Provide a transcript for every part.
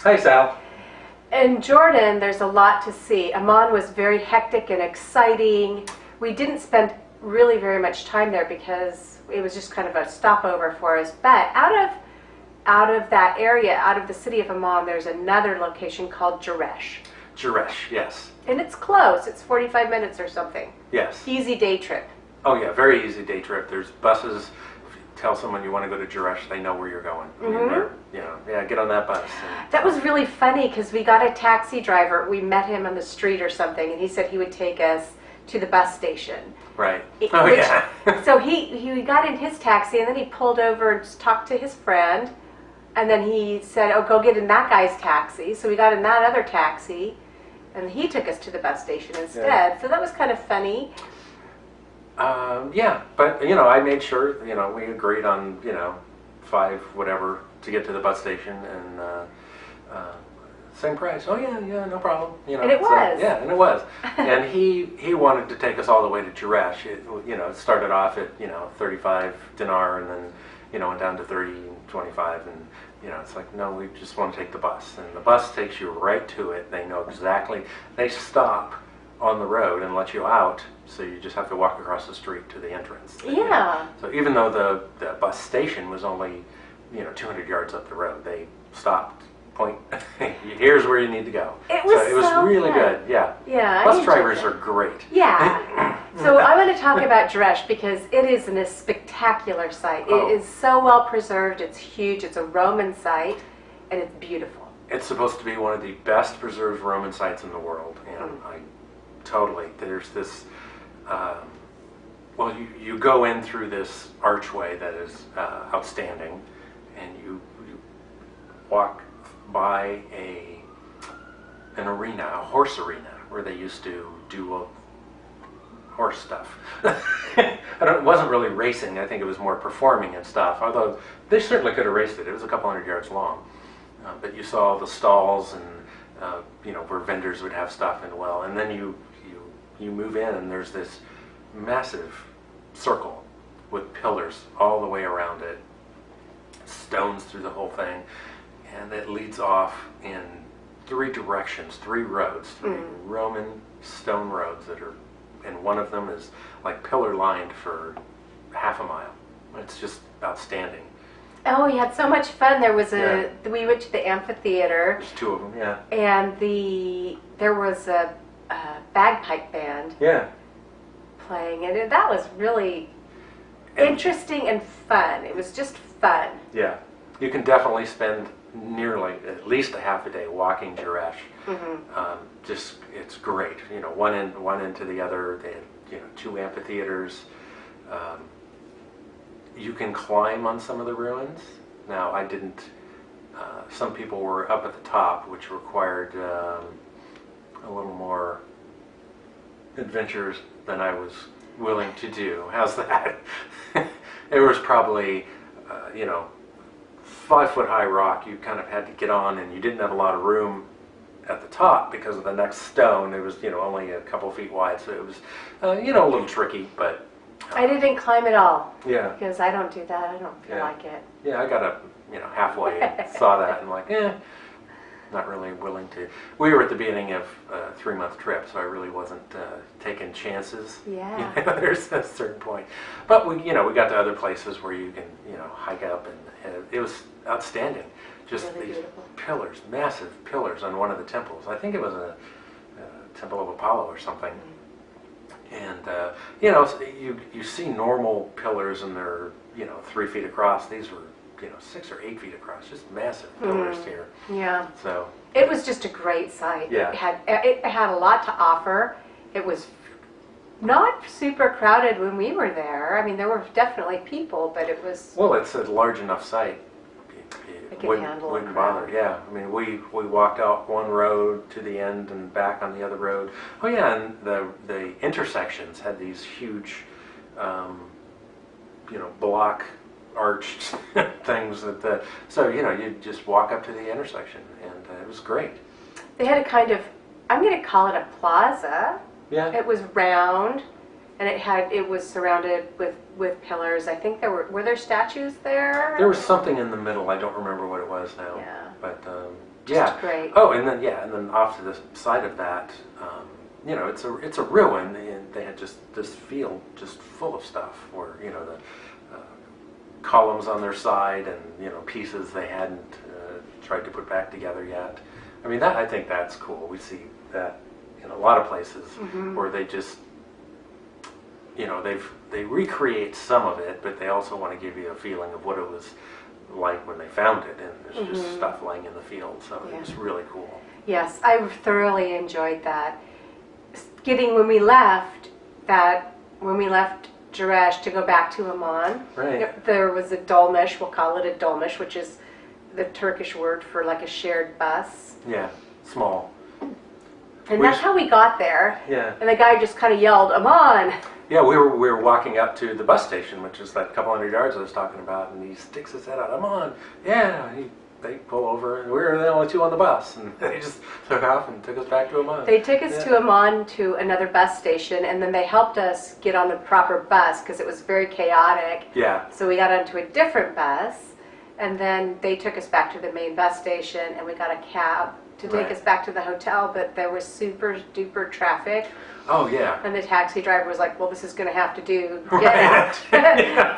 Hey, Sal. In Jordan, there's a lot to see. Amman was very hectic and exciting. We didn't spend really very much time there because it was just kind of a stopover for us. But out of that area, out of the city of Amman, there's another location called Jerash. Jerash, yes. And it's close. It's 45 minutes or something. Yes. Easy day trip. Oh, yeah, very easy day trip. There's buses. If you tell someone you want to go to Jerash, they know where you're going. I mean, get on that bus. That was really funny because we got a taxi driver. We met him on the street or something, and he said he would take us to the bus station. Right. So he got in his taxi, and then he pulled over and just talked to his friend, and then he said, "Oh, go get in that guy's taxi." So we got in that other taxi, and he took us to the bus station instead. Yeah. So that was kind of funny. But I made sure, we agreed on, $5 whatever to get to the bus station, and same price. Oh yeah, no problem. And it was. And it was. And he wanted to take us all the way to Jerash. It started off at 35 dinar, and then went down to 30 and 25, and it's like, no, we just want to take the bus, and the bus takes you right to it. They know exactly. They stop on the road and let you out, so you just have to walk across the street to the entrance. Yeah. So even though the bus station was only 200 yards up the road, they stopped. Point. Here's where you need to go. It was so really good. Yeah. Yeah. Bus drivers are great. Yeah. So I want to talk about Jerash because it is a spectacular site. Oh. It is so well preserved. It's huge. It's a Roman site, and it's beautiful. It's supposed to be one of the best preserved Roman sites in the world, and there's this. You go in through this archway that is outstanding, and you walk by an arena, a horse arena, where they used to do horse stuff. It wasn't really racing. I think it was more performing and stuff, although they certainly could have raced it. It was a couple hundred yards long. But you saw the stalls and where vendors would have stuff, and then you move in, and there's this massive circle with pillars all the way around it, stones through the whole thing. And it leads off in 3 directions, 3 roads, 3 Roman stone roads and one of them is like pillar lined for half a mile. It's just outstanding. Oh, we had so much fun. There was we went to the amphitheater. There's 2 of them, yeah. And there was a bagpipe band. Yeah. Playing, and that was really interesting and fun. It was just fun. Yeah. You can definitely spend nearly at least a half a day walking Jerash. It's great. One end to the other. They had 2 amphitheaters. You can climb on some of the ruins. Now I didn't. Some people were up at the top, which required a little more adventures than I was willing to do. How's that? It was probably 5-foot high rock. You kind of had to get on, and you didn't have a lot of room at the top because of the next stone. It was only a couple feet wide, so it was a little tricky. But I didn't climb at all. Yeah, because I don't do that. I don't feel like it. Yeah, I got up halfway and saw that and like not really willing to. We were at the beginning of a 3-month trip, so I really wasn't taking chances. Yeah. There's a certain point, but we got to other places where you can hike up, and it was outstanding. Just really these beautiful pillars, massive pillars on one of the temples. I think it was a temple of Apollo or something. And you see normal pillars, and they're 3 feet across. These were 6 or 8 feet across, just massive pillars here. Yeah. So it was just a great site. Yeah. It had a lot to offer. It was not super crowded when we were there. I mean, there were definitely people, but it was. Well, it's a large enough site. It could handle wouldn't bother. Yeah. I mean, we walked out one road to the end and back on the other road. Oh yeah, and the intersections had these huge, block arched things so you just walk up to the intersection, and it was great. They had a kind of, I'm going to call it a plaza. Yeah. It was round, and it was surrounded with pillars. I think were there statues there? There was something in the middle. I don't remember what it was now. Yeah. But Just great. Oh, and then off to the side of that, it's a ruin, and they had just this field just full of stuff where the columns on their side and pieces they hadn't tried to put back together yet. I mean, I think that's cool. We see that in a lot of places where they just they recreate some of it, but they also want to give you a feeling of what it was like when they found it, and there's just stuff laying in the field, so it's really cool. Yes, I thoroughly enjoyed that. When we left Jerash to go back to Amman, there was a dolmush, we'll call it a dolmush, which is the Turkish word for like a shared bus. Yeah, small. And that's how we got there. Yeah. And the guy just kind of yelled, Amman! Yeah, we were walking up to the bus station, which is that couple hundred yards I was talking about, and he sticks his head out. Amman! Yeah! They pull over, and we were the only two on the bus, and they just took off and took us back to Amman. They took us to Amman to another bus station, and then they helped us get on the proper bus because it was very chaotic. Yeah. So we got onto a different bus, and then they took us back to the main bus station, and we got a cab to take us back to the hotel, but there was super duper traffic. Oh, yeah. And the taxi driver was like, well, this is going to have to do. Get out.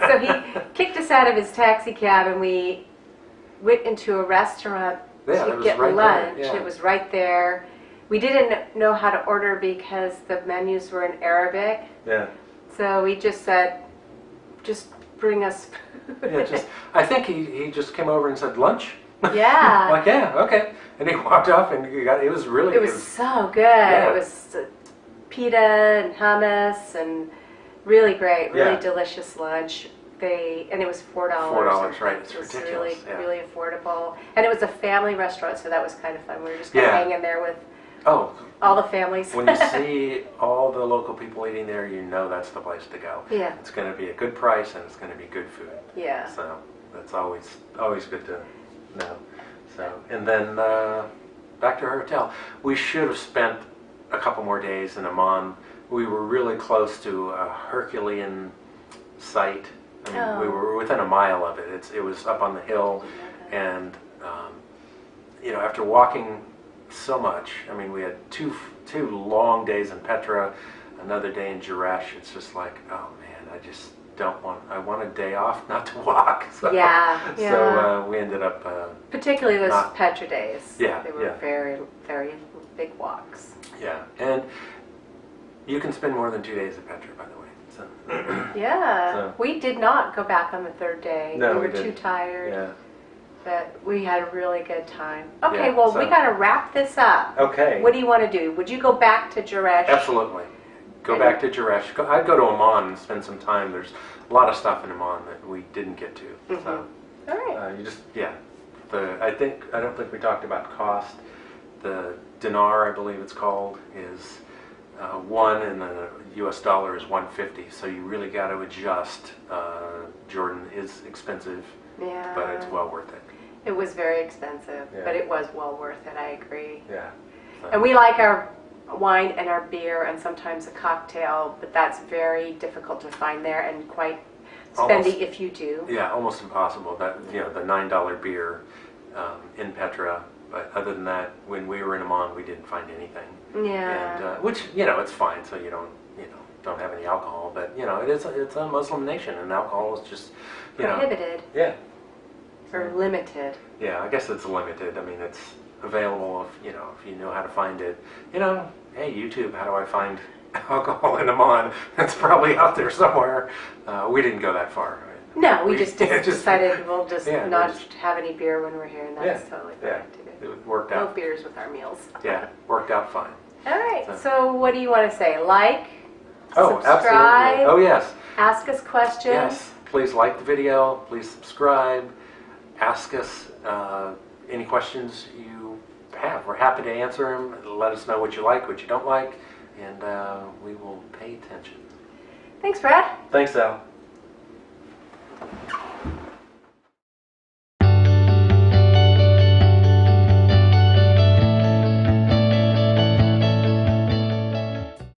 So he kicked us out of his taxi cab, and we went into a restaurant to get lunch. It was right there. We didn't know how to order because the menus were in Arabic. Yeah. So we just said, just bring us food. I think he just came over and said, lunch? Yeah. Like, yeah, okay. And he walked off, and it was really good. It was so good. Yeah. It was pita and hummus and really great, really delicious lunch. And it was $4. $4, right? It's ridiculous. ridiculous. Really affordable. And it was a family restaurant, so that was kind of fun. We were just kind of hanging there with all the families. When you see all the local people eating there, you know that's the place to go. Yeah. It's going to be a good price, and it's going to be good food. Yeah. So that's always good to know. So, and then back to our hotel. We should have spent a couple more days in Amman. We were really close to a Herculean site. I mean, we were within a mile of it. It was up on the hill, and after walking so much, I mean, we had two long days in Petra, another day in Jerash. It's just like, oh man, I just don't want. I want a day off, not to walk. So, So we ended up particularly those Petra days. Yeah, they were very, very big walks. Yeah, and you can spend more than 2 days at Petra, by the way. So. So we did not go back on the third day. No, we were too tired. Yeah. But we had a really good time. Okay, we got to wrap this up. Okay. What do you want to do? Would you go back to Jerash? Absolutely. Go back to Jerash. I'd go to Amman and spend some time. There's a lot of stuff in Amman that we didn't get to. So, all right. I don't think we talked about cost. The dinar, I believe it's called, is 1, and the U.S. dollar is 150. So you really got to adjust. Jordan is expensive, but it's well worth it. It was very expensive, but it was well worth it. I agree. Yeah. So. And we like our wine and our beer and sometimes a cocktail, but that's very difficult to find there and quite spendy if you do. Yeah, almost impossible. That the $9 beer in Petra. But other than that, when we were in Amman, we didn't find anything. Yeah. And which it's fine. So you don't have any alcohol. But it's a Muslim nation, and alcohol is just prohibited. Yeah. Or limited. Yeah, I guess it's limited. I mean, it's available if you know how to find it. Hey YouTube, how do I find alcohol in Amman? It's probably out there somewhere. We didn't go that far. Right? No, we just decided we'll just not have any beer when we're here, and that's totally fine too. It worked out. No beers with our meals. Yeah, worked out fine. All right. So what do you want to say? Like? Oh, subscribe? Absolutely. Oh, yes. Ask us questions. Yes. Please like the video. Please subscribe. Ask us any questions you have. We're happy to answer them. Let us know what you like, what you don't like, and we will pay attention. Thanks, Brad. Thanks, Al.